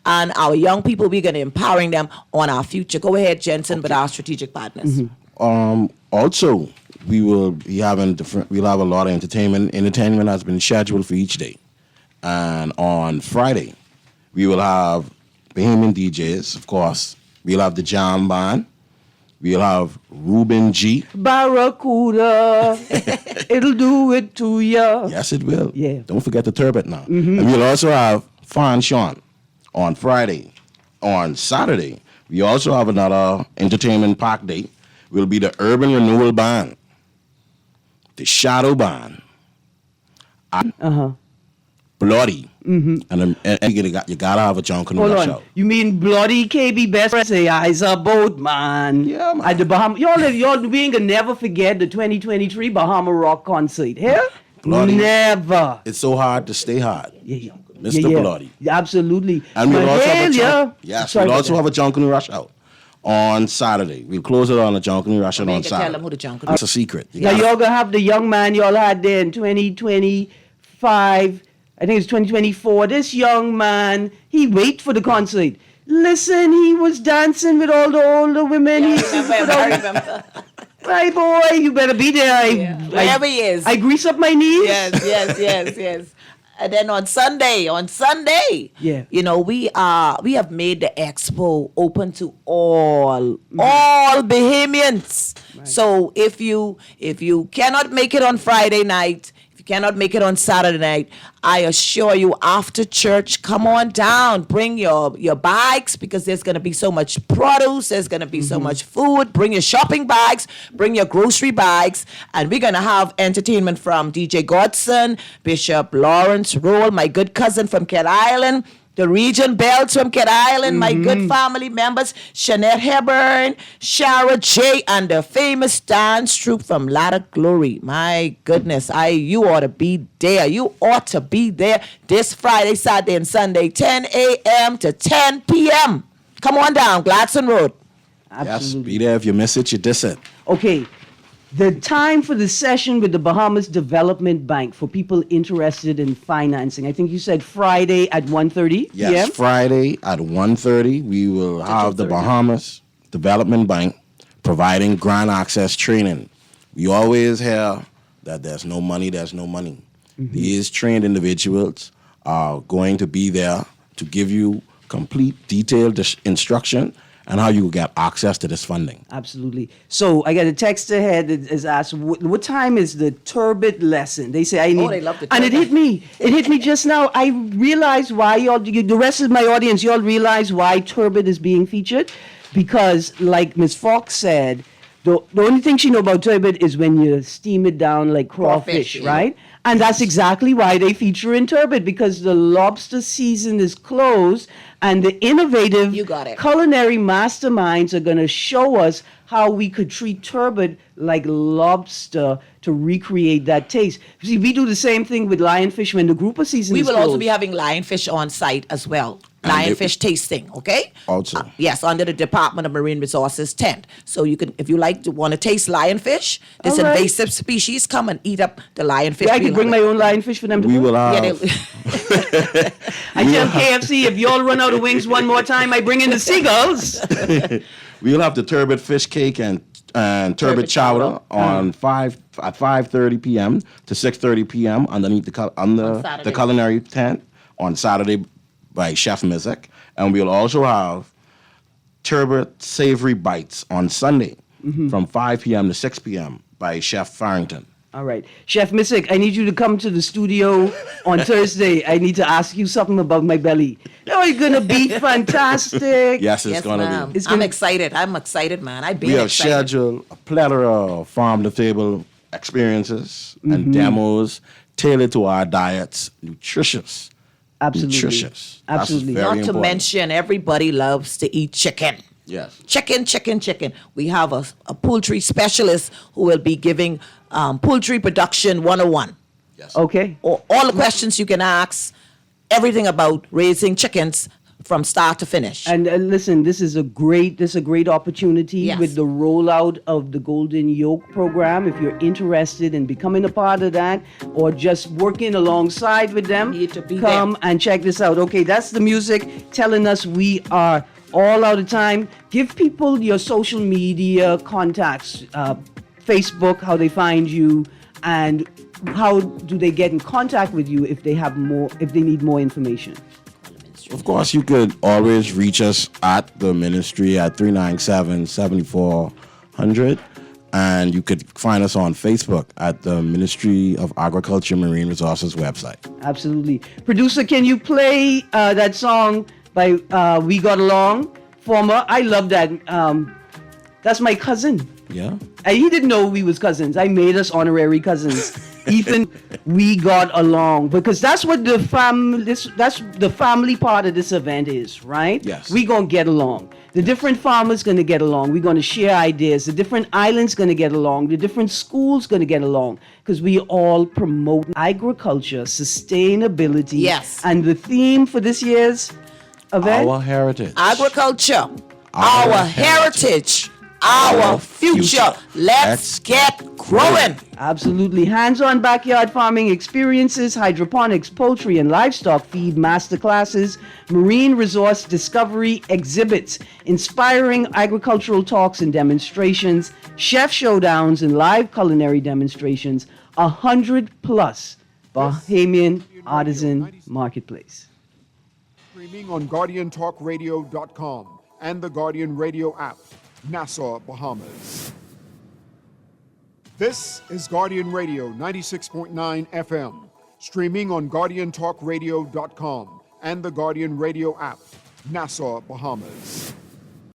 and our young people. We're going to empowering them on our future. Go ahead, Jensen, with our strategic partners. Also, we'll have a lot of entertainment. Entertainment has been scheduled for each day. And on Friday, we will have Bahamian DJs, of course. We'll have the Jam Band. We'll have Ruben G. Barracuda. It'll do it to ya. Yes, it will. Yeah. Don't forget the turbot now. And we'll also have Fan Sean on Friday. On Saturday, we also have another entertainment park day. Will be the Urban Renewal Band, the Shadow Band, Bloody, and you gotta have a Junkin' Rush out. You mean Bloody KB Best say Eyes a boat, man. Yeah, man. At the Bahama, y'all we ain't gonna never forget the 2023 Bahama Rock concert. Here? Bloody. Never. It's so hard to stay hard. Yeah. Mr. Bloody. Absolutely. And we'll also have Sorry we'll also have a Junkin' Rush out on Saturday. We'll close it on a Junkin' Rush out on Saturday. Tell them who the Junkin' That's a secret. Now y'all gonna have the young man y'all had there in 2025. I think it's 2024. This young man, he wait for the concert. Listen, he was dancing with all the older women. I remember. Right, boy, you better be there. Wherever he is. I grease up my knees. Yes. And then on Sunday, you know, we have made the expo open to all Bahamians. Right. So if you cannot make it on Friday night, cannot make it on Saturday night, I assure you, after church, come on down. Bring your bags because there's going to be so much produce. There's going to be so much food. Bring your shopping bags. Bring your grocery bags. And we're going to have entertainment from DJ Godson, Bishop Lawrence Roll, my good cousin from Cat Island, the Region Bells from Cat Island, my good family members, Shanette Hepburn, Shara J, and the famous dance troupe from Ladder Glory. My goodness, you ought to be there. You ought to be there this Friday, Saturday, and Sunday, 10 a.m. to 10 p.m. Come on down, Gladstone Road. Absolutely. Yes, be there. If you miss it, you diss it. Okay. The time for the session with the Bahamas Development Bank for people interested in financing. I think you said Friday at 1:30 Yes, p.m. Friday at 1:30, we will have the Bahamas Development Bank providing grant access training. We always hear that there's no money. These trained individuals are going to be there to give you complete, detailed instruction and how you get access to this funding. Absolutely. So I got a text ahead that is asked, what time is the turbot lesson? They say I need. Oh, they love the and it turbot. hit me. It hit me just now. I realized why the rest of my audience, y'all realize why turbot is being featured? Because like Ms. Fox said, the only thing she know about turbot is when you steam it down like crawfish, right? And that's exactly why they feature in turbot, because the lobster season is closed and the innovative culinary masterminds are going to show us how we could treat turbot like lobster to recreate that taste. See, we do the same thing with lionfish when the grouper season We is will closed. also be having lionfish on site as well. Lionfish tasting, okay? Also. Yes, under the Department of Marine Resources tent. So you can, if you want to taste lionfish, this All right. invasive species, come and eat up the lionfish. Yeah, I can bring my own lionfish for them to We cook. will have. I tell KFC, if y'all run out of wings one more time, I bring in the seagulls. We'll have the turbot fish cake and turbot chowder on 5:30 p.m. to 6:30 p.m. underneath the culinary tent on Saturday by Chef Mizik. And we'll also have turbot savory bites on Sunday from 5 p.m. to 6 p.m. by Chef Farrington. All right. Chef Mizik, I need you to come to the studio on Thursday. I need to ask you something about my belly. Oh, it's going to be fantastic. Yes, it's going to be. I'm excited. I'm excited, man. We have scheduled a plethora of farm-to-table experiences and demos tailored to our diets, nutritious Absolutely. nutritious. Absolutely. That's very Not to important. mention, everybody loves to eat chicken. Yes. Chicken, chicken, chicken. We have a poultry specialist who will be giving poultry production 101. Okay. All the questions you can ask, everything about raising chickens from start to finish. And listen, this is a great opportunity Yes. with the rollout of the Golden Yoke program. If you're interested in becoming a part of that or just working alongside with them, come and check this out. Okay, that's the music telling us we are all out of time. Give people your social media contacts, Facebook, how they find you, and how do they get in contact with you if they need more information. Of course, you could always reach us at the ministry at 397-7400. And you could find us on Facebook at the Ministry of Agriculture and Marine Resources website. Absolutely. Producer, can you play that song by We Got Along? Former. I love that. That's my cousin. Yeah. He didn't know we was cousins. I made us honorary cousins. Ethan, we got along because that's what the family part of this event is, right? Yes. We gonna get along. The different farmers gonna get along. We're gonna share ideas. The different islands gonna get along. The different schools gonna get along because we all promote agriculture, sustainability. Yes. And the theme for this year's event? Our heritage. Agriculture, our heritage, our future. Let's get growing. Absolutely. Hands-on backyard farming experiences, hydroponics, poultry, and livestock feed masterclasses, marine resource discovery exhibits, inspiring agricultural talks and demonstrations, chef showdowns, and live culinary demonstrations, 100+ Bahamian Artisan Marketplace. Streaming on GuardianTalkRadio.com and the Guardian Radio app, Nassau, Bahamas. This is Guardian Radio 96.9 FM, streaming on GuardianTalkRadio.com and the Guardian Radio app, Nassau, Bahamas.